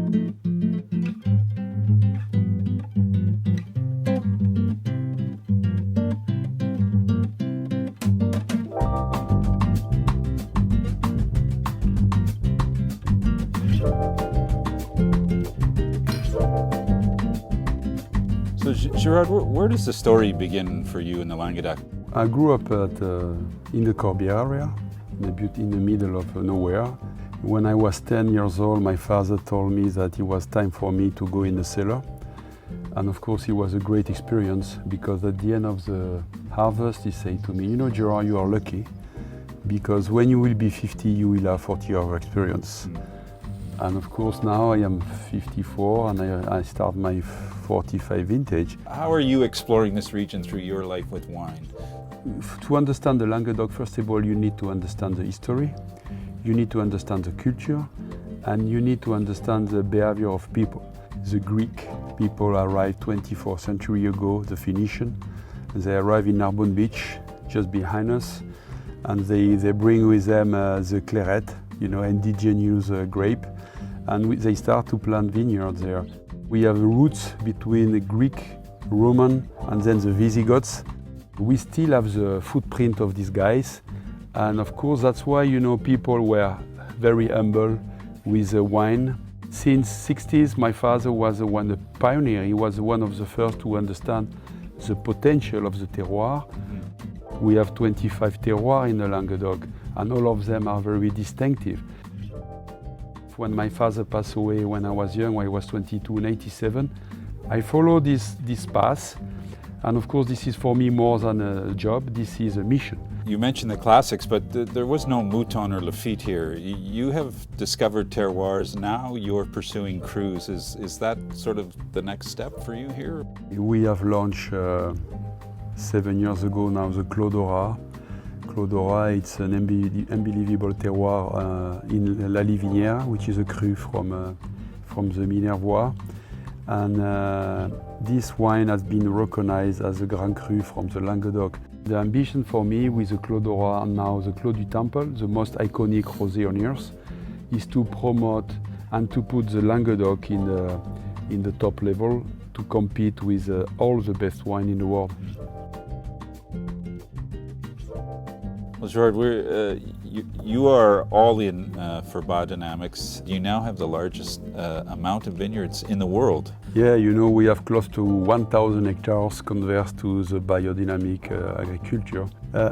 So Gérard, where does the story begin for you in the Languedoc? I grew up in the Corbière area, in the middle of nowhere. When I was 10 years old, my father told me that it was time for me to go in the cellar. And of course, it was a great experience because at the end of the harvest, he said to me, you know, Gérard, you are lucky because when you will be 50, you will have 40 years of experience. And of course, now I am 54 and I start my 45 vintage. How are you exploring this region through your life with wine? To understand the Languedoc, first of all, you need to understand the history, you need to understand the culture, and you need to understand the behavior of people. The Greek people arrived 24th century ago, the Phoenician. They arrive in Narbonne beach, just behind us, and they bring with them the claret, you know, indigenous grape, and they start to plant vineyards there. We have roots between the Greek, Roman, and then the Visigoths. We still have the footprint of these guys, and of course that's why, you know, people were very humble with the wine. Since 60s, my father was the pioneer. He was one of the first to understand the potential of the terroir. We have 25 terroirs in the Languedoc, and all of them are very distinctive. When my father passed away when I was young, when I was 22 in 87, I followed this path. And of course, this is for me more than a job, this is a mission. You mentioned the classics, but there was no Mouton or Lafite here. You have discovered terroirs, now you're pursuing crus. Is that sort of the next step for you here? We have launched 7 years ago now the Clos D'Ora. Clos D'Ora, it's an unbelievable terroir in La Livinière, which is a cru from the Minervois. And this wine has been recognized as a Grand Cru from the Languedoc. The ambition for me with the Clos D'Ora and now the Clos du Temple, the most iconic rosé on earth, is to promote and to put the Languedoc in the top level to compete with all the best wine in the world. Well, Gérard, you are all in for biodynamics. You now have the largest amount of vineyards in the world. Yeah, you know, we have close to 1,000 hectares converted to the biodynamic agriculture.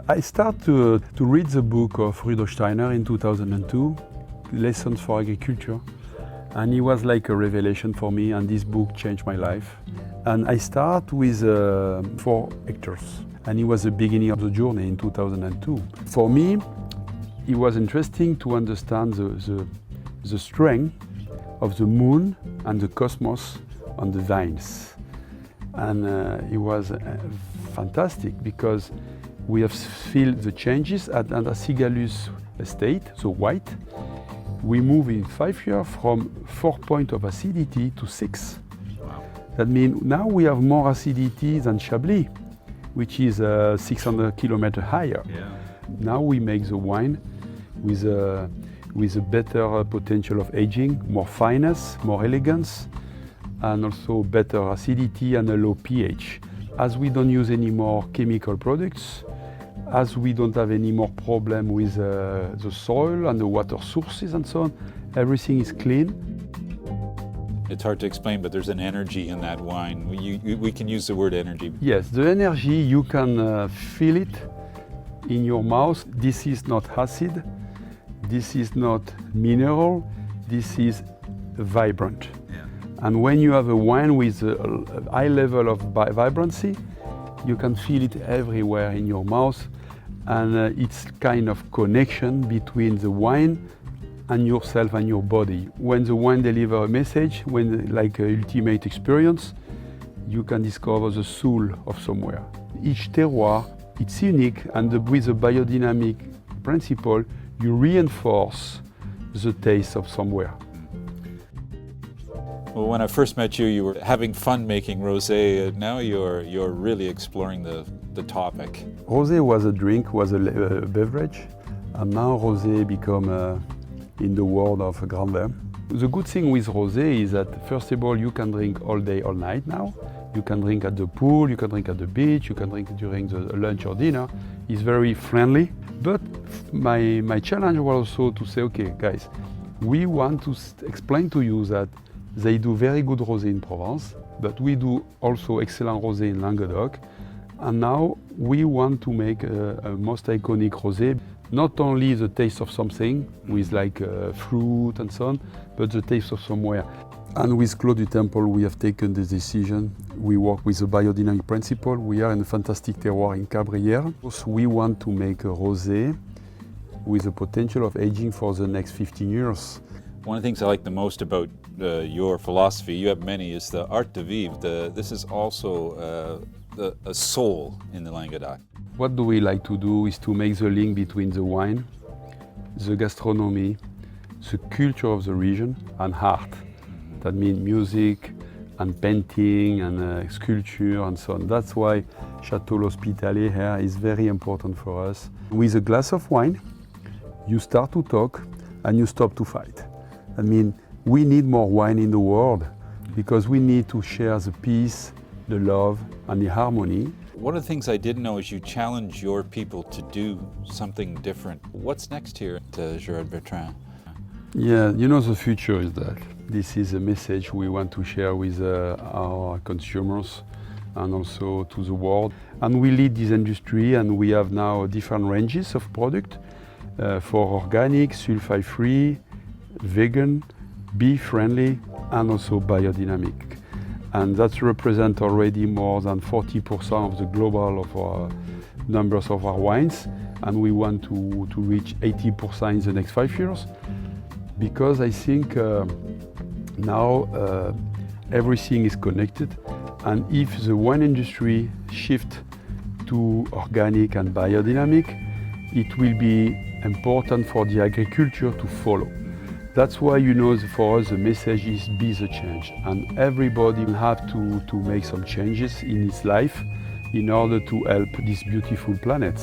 I started to read the book of Rudolf Steiner in 2002, Lessons for Agriculture, and it was like a revelation for me, and this book changed my life. And I started with 4 hectares. And it was the beginning of the journey in 2002. For me, it was interesting to understand the strength of the moon and the cosmos on the vines. And it was fantastic because we have felt the changes at the Sigalus estate, so white. We move in 5 years from 4 points of acidity to 6. Wow. That means now we have more acidity than Chablis, which is 600 kilometers higher. Yeah. Now we make the wine with a better potential of aging, more fineness, more elegance, and also better acidity and a low pH. As we don't use any more chemical products, as we don't have any more problem with the soil and the water sources and so on, everything is clean. It's hard to explain, but there's an energy in that wine. We can use the word energy. Yes, the energy, you can feel it in your mouth. This is not acid, this is not mineral, this is vibrant. Yeah. And when you have a wine with a high level of vibrancy, you can feel it everywhere in your mouth. And it's kind of connection between the wine and yourself and your body. When the wine delivers a message, when like an ultimate experience, you can discover the soul of somewhere. Each terroir, it's unique, and with the biodynamic principle, you reinforce the taste of somewhere. Well, when I first met you, you were having fun making rosé. Now you're really exploring the topic. Rosé was a drink, was a beverage, and now rosé become in the world of Grand Vin. The good thing with rosé is that first of all you can drink all day, all night now. You can drink at the pool, you can drink at the beach, you can drink during the lunch or dinner. It's very friendly. But my challenge was also to say, okay guys, we want to explain to you that they do very good rosé in Provence, but we do also excellent rosé in Languedoc. And now we want to make a most iconic rosé. Not only the taste of something with like fruit and so on, but the taste of somewhere. And with Clos du Temple, we have taken the decision. We work with the biodynamic principle. We are in a fantastic terroir in Cabrières. We want to make a rosé with the potential of aging for the next 15 years. One of the things I like the most about your philosophy, you have many, is the Art de Vivre. This is also a soul in the Languedoc. What do we like to do is to make the link between the wine, the gastronomy, the culture of the region, and art. That means music and painting and sculpture and so on. That's why Château L'Hospitalet here is very important for us. With a glass of wine, you start to talk and you stop to fight. I mean, we need more wine in the world because we need to share the peace, the love, and the harmony. One of the things I didn't know is you challenge your people to do something different. What's next here at Gérard Bertrand? Yeah, you know, the future is that. This is a message we want to share with our consumers and also to the world. And we lead this industry, and we have now different ranges of product for organic, sulfite-free, vegan, bee-friendly, and also biodynamic. And that represents already more than 40% of the global of our numbers of our wines. And we want to reach 80% in the next 5 years. Because I think now everything is connected. And if the wine industry shifts to organic and biodynamic, it will be important for the agriculture to follow. That's why, you know, for us the message is be the change, and everybody will have to make some changes in his life in order to help this beautiful planet.